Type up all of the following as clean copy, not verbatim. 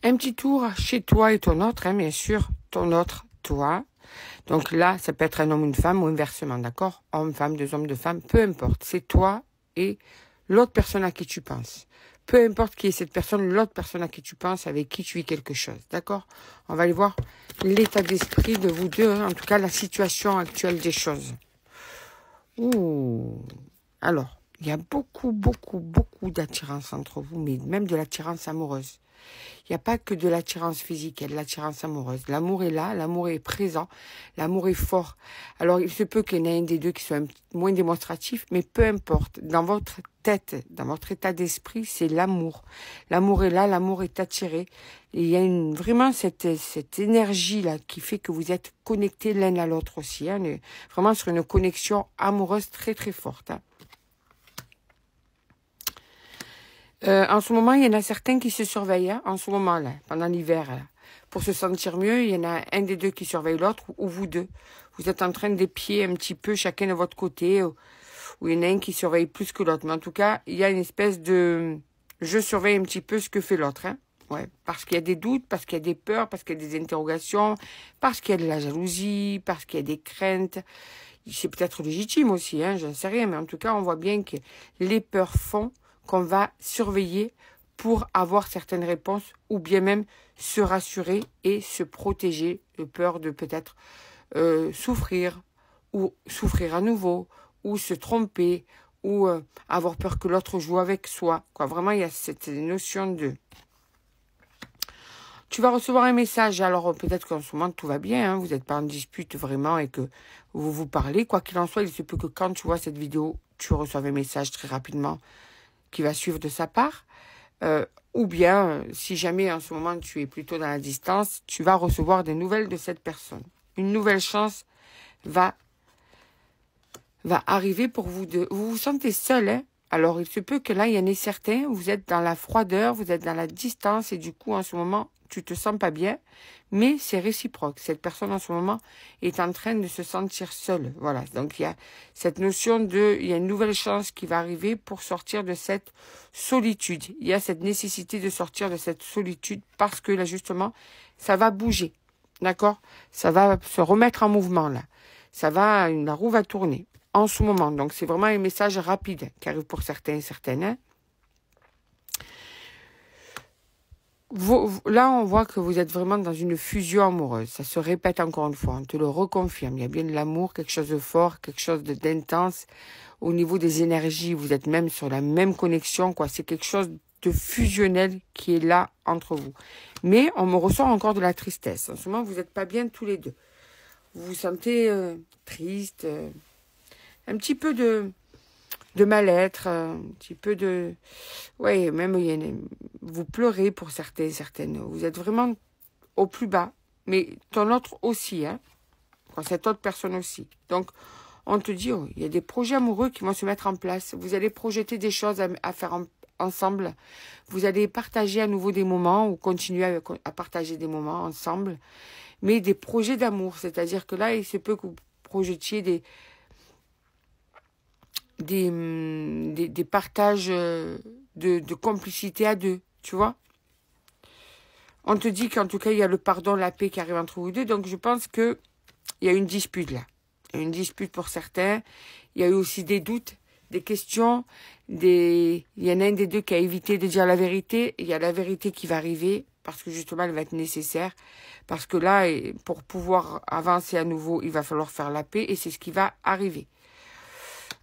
Un petit tour chez toi et ton autre, hein, bien sûr, ton autre, toi. Donc là, ça peut être un homme, une femme ou inversement, d'accord? Homme, femme, deux hommes, deux femmes, peu importe. C'est toi et l'autre personne à qui tu penses. Peu importe qui est cette personne, l'autre personne à qui tu penses, avec qui tu vis quelque chose, d'accord? On va aller voir l'état d'esprit de vous deux, hein, en tout cas la situation actuelle des choses. Ouh. Alors, il y a beaucoup, beaucoup, beaucoup d'attirance entre vous, mais même de l'attirance amoureuse. Il n'y a pas que de l'attirance physique, il y a de l'attirance amoureuse. L'amour est là, l'amour est présent, l'amour est fort. Alors, il se peut qu'il y en ait un des deux qui soit moins démonstratif, mais peu importe. Dans votre tête, dans votre état d'esprit, c'est l'amour. L'amour est là, l'amour est attiré. Et il y a vraiment cette énergie-là qui fait que vous êtes connectés l'un à l'autre aussi. Hein, vraiment sur une connexion amoureuse très, très forte. Hein. En ce moment, il y en a certains qui se surveillent, hein, en ce moment-là, pendant l'hiver. Pour se sentir mieux, il y en a un des deux qui surveille l'autre, ou vous deux. Vous êtes en train d'épier un petit peu chacun de votre côté, ou il y en a un qui surveille plus que l'autre. Mais en tout cas, il y a une espèce de... Je surveille un petit peu ce que fait l'autre. Hein. Ouais, parce qu'il y a des doutes, parce qu'il y a des peurs, parce qu'il y a des interrogations, parce qu'il y a de la jalousie, parce qu'il y a des craintes. C'est peut-être légitime aussi, hein, j'en sais rien. Mais en tout cas, on voit bien que les peurs font qu'on va surveiller pour avoir certaines réponses ou bien même se rassurer et se protéger de peur de peut-être souffrir ou souffrir à nouveau ou se tromper ou avoir peur que l'autre joue avec soi. Quoi. Vraiment, il y a cette notion de... Tu vas recevoir un message, alors peut-être qu'en ce moment tout va bien, hein, vous n'êtes pas en dispute vraiment et que vous vous parlez. Quoi qu'il en soit, il se peut que quand tu vois cette vidéo, tu reçoives un message très rapidement qui va suivre de sa part, ou bien, si jamais en ce moment tu es plutôt dans la distance, tu vas recevoir des nouvelles de cette personne. Une nouvelle chance va arriver pour vous deux. Vous vous sentez seul, hein? Alors il se peut que là, il y en ait certains, vous êtes dans la froideur, vous êtes dans la distance, et du coup, en ce moment, tu te sens pas bien, mais c'est réciproque. Cette personne, en ce moment, est en train de se sentir seule. Voilà, donc il y a cette notion il y a une nouvelle chance qui va arriver pour sortir de cette solitude. Il y a cette nécessité de sortir de cette solitude parce que là, justement, ça va bouger, d'accord? Ça va se remettre en mouvement, là. La roue va tourner en ce moment. Donc, c'est vraiment un message rapide qui arrive pour certains et certaines. Hein. Là, on voit que vous êtes vraiment dans une fusion amoureuse. Ça se répète encore une fois, on te le reconfirme. Il y a bien de l'amour, quelque chose de fort, quelque chose d'intense. Au niveau des énergies, vous êtes même sur la même connexion, quoi. C'est quelque chose de fusionnel qui est là entre vous. Mais on me ressort encore de la tristesse. En ce moment, vous n'êtes pas bien tous les deux. Vous vous sentez triste, un petit peu de mal-être, un petit peu de... Oui, même vous pleurez pour certains, certaines. Vous êtes vraiment au plus bas. Mais ton autre aussi, hein. Cette autre personne aussi. Donc, on te dit, oh, il y a des projets amoureux qui vont se mettre en place. Vous allez projeter des choses à faire ensemble. Vous allez partager à nouveau des moments ou continuer à partager des moments ensemble. Mais des projets d'amour. C'est-à-dire que là, il se peut que vous projetiez des partages de complicité à deux, tu vois. On te dit qu'en tout cas, il y a le pardon, la paix qui arrive entre vous deux. Donc, je pense qu'il y a une dispute là. Il y a une dispute pour certains. Il y a eu aussi des doutes, des questions. Il y en a un des deux qui a évité de dire la vérité. Il y a la vérité qui va arriver parce que justement, elle va être nécessaire. Parce que là, pour pouvoir avancer à nouveau, il va falloir faire la paix et c'est ce qui va arriver.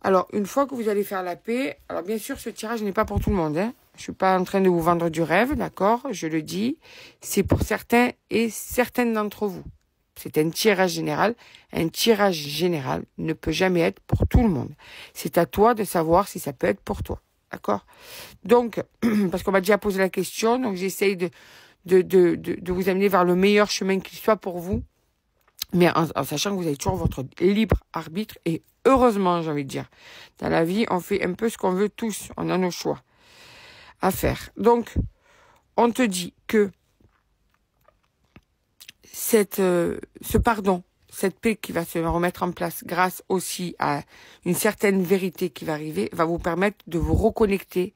Alors, une fois que vous allez faire la paix, alors bien sûr, ce tirage n'est pas pour tout le monde. Hein. Je suis pas en train de vous vendre du rêve, d'accord? Je le dis, c'est pour certains et certaines d'entre vous. C'est un tirage général. Un tirage général ne peut jamais être pour tout le monde. C'est à toi de savoir si ça peut être pour toi, d'accord? Donc, parce qu'on m'a déjà posé la question, donc j'essaye de vous amener vers le meilleur chemin qui soit pour vous. Mais en sachant que vous avez toujours votre libre arbitre et heureusement, j'ai envie de dire. Dans la vie, on fait un peu ce qu'on veut tous. On a nos choix à faire. Donc, on te dit que ce pardon, cette paix qui va se remettre en place grâce aussi à une certaine vérité qui va arriver, va vous permettre de vous reconnecter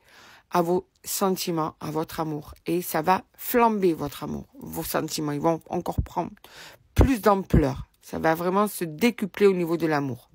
à vos sentiments, à votre amour. Et ça va flamber votre amour, vos sentiments. Ils vont encore prendre plus d'ampleur. Ça va vraiment se décupler au niveau de l'amour.